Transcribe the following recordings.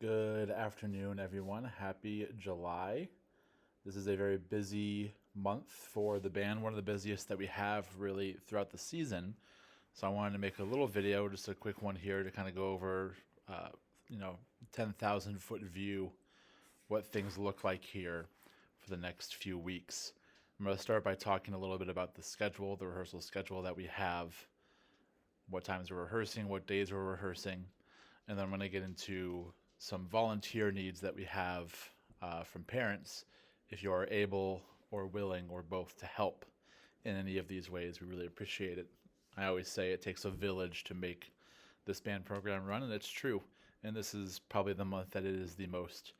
Good afternoon, everyone. Happy July. This is a very busy month for the band, one of the busiest that we have really throughout the season. So I wanted to make a little video, just a quick one here to kind of go over, uh, you know, 10,000 foot view, what things look like here for the next few weeks. I'm going to start by talking a little bit about the schedule, the rehearsal schedule that we have, what times we're rehearsing, what days we're rehearsing, and then I'm going to get into some volunteer needs that we have from parents. If you are able or willing or both to help in any of these ways, we really appreciate it. I always say it takes a village to make this band program run, and it's true. And this is probably the month that it is the most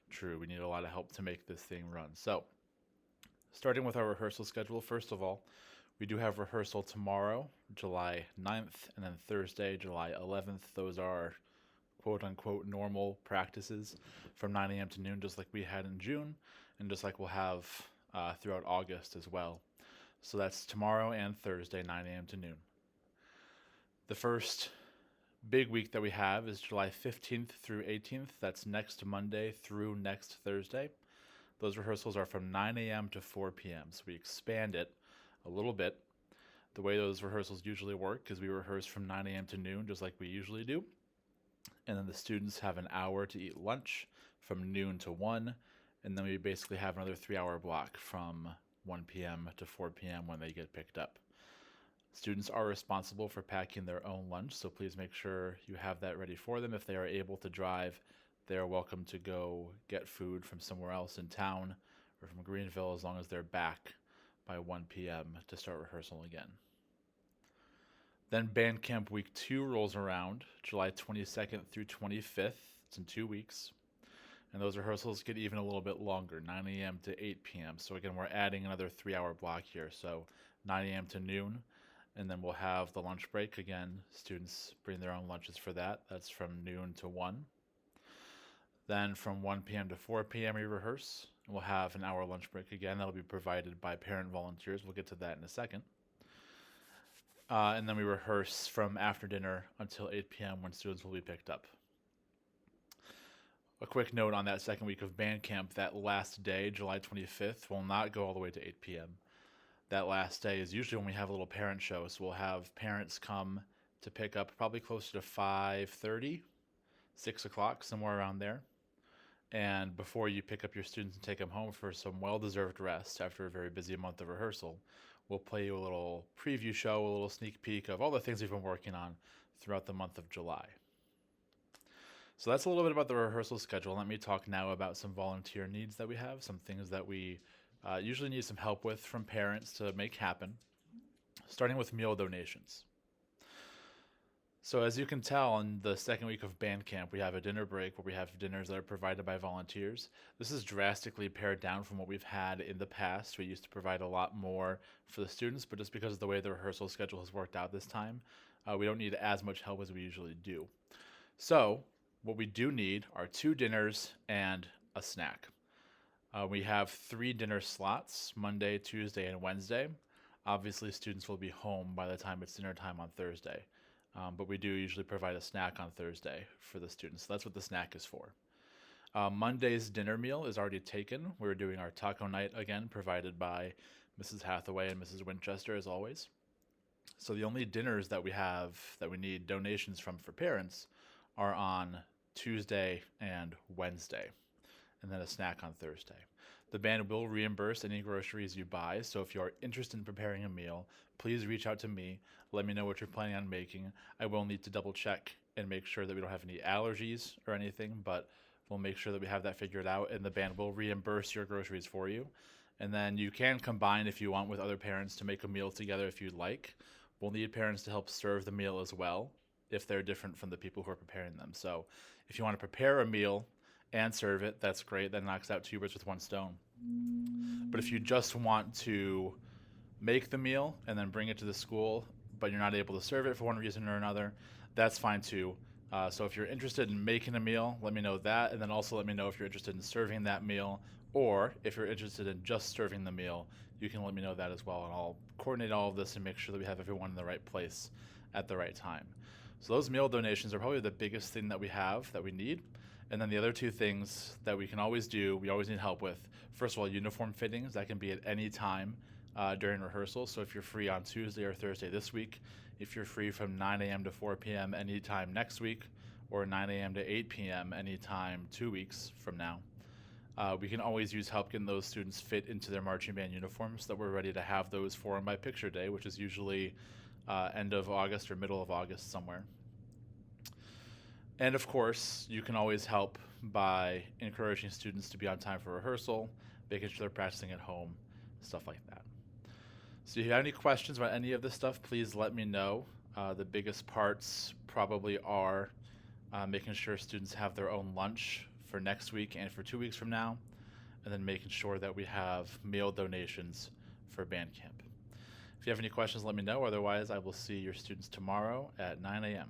true. We need a lot of help to make this thing run. So, starting with our rehearsal schedule, first of all, we do have rehearsal tomorrow, July 9th, and then Thursday, July 11th. Those are quote unquote normal practices from 9 a.m. to noon, just like we had in June, and just like we'll have throughout August as well. So that's tomorrow and Thursday, 9 a.m. to noon. The first big week that we have is July 15th through 18th. That's next Monday through next Thursday. Those rehearsals are from 9 a.m. to 4 p.m. So we expand it a little bit. The way those rehearsals usually work is we rehearse from 9 a.m. to noon, just like we usually do. And then the students have an hour to eat lunch from noon to 1. And then we basically have another 3 hour block from 1 p.m. to 4 p.m. when they get picked up. Students are responsible for packing their own lunch, so please make sure you have that ready for them. If they are able to drive, they are welcome to go get food from somewhere else in town or from Greenville as long as they're back by 1 p.m. to start rehearsal again. Then band camp week 2 rolls around, July 22nd through 25th. It's in 2 weeks. And those rehearsals get even a little bit longer, 9 a.m. to 8 p.m. So again, we're adding another 3 hour block here. So 9 a.m. to noon. And then we'll have the lunch break. Again, students bring their own lunches for that. That's from noon to 1. Then from 1 p.m. to 4 p.m. we rehearse. We'll have an hour lunch break again. That'll be provided by parent volunteers. We'll get to that in a second. And then we rehearse from after dinner until 8 p.m. when students will be picked up. A quick note on that second week of band camp, that last day, July 25th, will not go all the way to 8 p.m. That last day is usually when we have a little parent show, so we'll have parents come to pick up probably closer to 5:30, 6 o'clock, somewhere around there. And before you pick up your students and take them home for some well-deserved rest after a very busy month of rehearsal, we'll play you a little preview show, a little sneak peek of all the things we've been working on throughout the month of July. So that's a little bit about the rehearsal schedule. Let me talk now about some volunteer needs that we have, some things that we usually need some help with from parents to make happen, starting with meal donations. So as you can tell, in the second week of band camp, we have a dinner break where we have dinners that are provided by volunteers. This is drastically pared down from what we've had in the past. We used to provide a lot more for the students, but just because of the way the rehearsal schedule has worked out this time, we don't need as much help as we usually do. So what we do need are 2 dinners and a snack. We have 3 dinner slots, Monday, Tuesday, and Wednesday. Obviously, students will be home by the time it's dinner time on Thursday. But we do usually provide a snack on Thursday for the students. So that's what the snack is for. Monday's dinner meal is already taken. We're doing our taco night again, provided by Mrs. Hathaway and Mrs. Winchester, as always. So the only dinners that we have that we need donations from for parents are on Tuesday and Wednesday, and then a snack on Thursday. The band will reimburse any groceries you buy, so if you are interested in preparing a meal, please reach out to me. Let me know what you're planning on making. I will need to double check and make sure that we don't have any allergies or anything, but we'll make sure that we have that figured out, and the band will reimburse your groceries for you. And then you can combine if you want with other parents to make a meal together if you'd like. We'll need parents to help serve the meal as well if they're different from the people who are preparing them. So if you want to prepare a meal and serve it, that's great. That knocks out 2 birds with 1 stone. But if you just want to make the meal and then bring it to the school, but you're not able to serve it for one reason or another, that's fine too. So if you're interested in making a meal, let me know that, and then also let me know if you're interested in serving that meal, or if you're interested in just serving the meal, you can let me know that as well, and I'll coordinate all of this and make sure that we have everyone in the right place at the right time. So those meal donations are probably the biggest thing that we have that we need. And then the other two things that we can always do, we always need help with. First of all, uniform fittings. That can be at any time during rehearsal. So if you're free on Tuesday or Thursday this week, if you're free from 9 a.m. to 4 p.m. anytime next week, or 9 a.m. to 8 p.m. anytime 2 weeks from now, we can always use help getting those students fit into their marching band uniforms so that we're ready to have those for them by picture day, which is usually end of August or middle of August somewhere. And of course, you can always help by encouraging students to be on time for rehearsal, making sure they're practicing at home, stuff like that. So if you have any questions about any of this stuff, please let me know. The biggest parts probably are making sure students have their own lunch for next week and for 2 weeks from now, and then making sure that we have meal donations for band camp. If you have any questions, let me know. Otherwise, I will see your students tomorrow at 9 a.m.